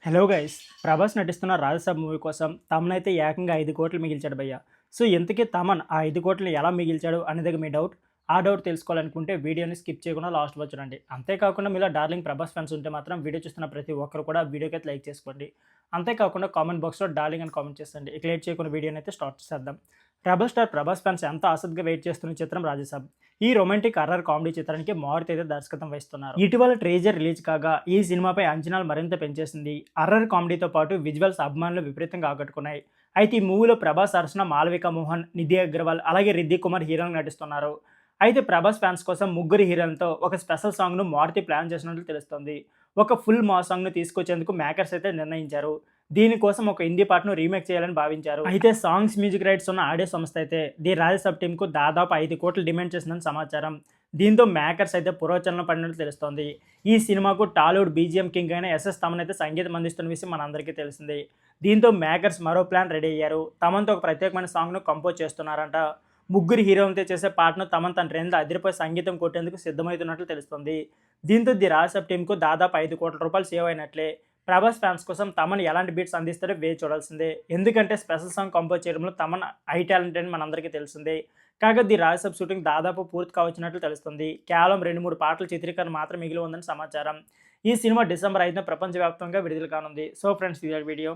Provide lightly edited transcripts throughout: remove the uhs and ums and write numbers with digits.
Hello guys, Prabhas నటిస్తున్న 'Raja Saab' movie కోసం తమనైతే ఏకంగా 5 కోట్లు మిగిల్చాడు భయ్య. సో ఇంతకీ తమన్ ఆ 5 కోట్లని ఎలా మిగిల్చాడు అనేది మీ డౌట్. ఆ డౌట్ తెలుసుకోవాలనుకుంటే వీడియోని స్కిప్ చేయకుండా లాస్ట్ వరకు చూడండి. అంతేకాకుండా మీలో డార్లింగ్ ప్రభాస్ ఫ్యాన్స్ ఉంటే మాత్రం వీడియో చూస్తున్న ప్రతి ఒక్కరు కూడా వీడియోకి అయితే లైక్ చేసుకోండి. అంతేకాకుండా కామెంట్ బాక్స్లో డార్లింగ్ అని కామెంట్ చేయండి. ఇక లేట్ చేయకుండా వీడియోని అయితే స్టార్ట్ చేద్దాం. రెబల్ స్టార్ ప్రభాస్ ఫ్యాన్స్ ఎంతో ఆసక్తిగా వెయిట్ చేస్తున్న చిత్రం 'రాజసాబ్'. ఈ రొమాంటిక్ హర్రర్ కామెడీ చిత్రానికి మారుతి అయితే దర్శకత్వం వహిస్తున్నారు. ఇటీవల ట్రేజర్ రిలీజ్ కాగా ఈ సినిమాపై అంచనాలు మరింత పెంచేసింది. హర్రర్ కామెడీతో పాటు విజువల్స్ అభిమానులు విపరీతంగా ఆకట్టుకున్నాయి. అయితే ఈ మూవీలో ప్రభాస్ సరసన మాలవిక మోహన్, నిధి అగర్వాల్ అలాగే రిద్ది కుమార్ హీరోలు నటిస్తున్నారు. అయితే ప్రభాస్ ఫ్యాన్స్ కోసం ముగ్గురు హీరోలతో ఒక స్పెషల్ సాంగ్ను మారుతి ప్లాన్ చేసినట్లు తెలుస్తోంది. ఒక ఫుల్ మా సాంగ్ను తీసుకొచ్చేందుకు మేకర్స్ అయితే నిర్ణయించారు. దీనికోసం ఒక హిందీ పాటను రీమేక్ చేయాలని భావించారు. అయితే సాంగ్స్ మ్యూజిక్ రైట్స్ ఉన్న ఆడియో సంస్థ అయితే ది రాజసాబ్ టీమ్ కు దాదాపు 5 కోట్లు డిమాండ్ చేసిందని సమాచారం. దీంతో మేకర్స్ అయితే పురోచనలో పడినట్లు తెలుస్తోంది. ఈ సినిమాకు టాలీవుడ్ బీజిఎం కింగ్ అయిన ఎస్ఎస్ తమన్ అయితే సంగీతం అందిస్తున్న విషయం మనందరికీ తెలిసింది. దీంతో మేకర్స్ మరో ప్లాన్ రెడీ అయ్యారు. తమన్తో ఒక ప్రత్యేకమైన సాంగ్ను కంపోజ్ చేస్తున్నారంట. ముగ్గురు హీరోలతో చేసే పాటను తమన్ తన ట్రెండ్లో అదిరిపోయి సంగీతం కొట్టేందుకు సిద్ధమవుతున్నట్లు తెలుస్తుంది. దీంతో ది రాజసాబ్ టీంకు దాదాపు 5 కోట్ల రూపాయలు సేవ్ అయినట్లే. ప్రభాస్ ఫ్యాన్స్ కోసం తమన్ ఎలాంటి బీట్స్ అందిస్తారో వేచి చూడాల్సిందే. ఎందుకంటే స్పెషల్ సాంగ్ కంపోజ్ చేయడంలో తమన్ హై టాలెంట్ అని మనందరికీ తెలిసిందే. కాగా ది రాజసాబ్ షూటింగ్ దాదాపు పూర్తి కావచ్చినట్లు తెలుస్తుంది. కేవలం 2-3 పాటల చిత్రీకరణ మాత్రం మిగిలి ఉందని సమాచారం. ఈ సినిమా డిసెంబర్ 5న ప్రపంచవ్యాప్తంగా విడుదల కానుంది. సో ఫ్రెండ్స్, ఇది వీడియో.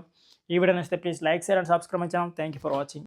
ఈ వీడియో నచ్చితే please like, share and subscribe my channel. Thank you for watching.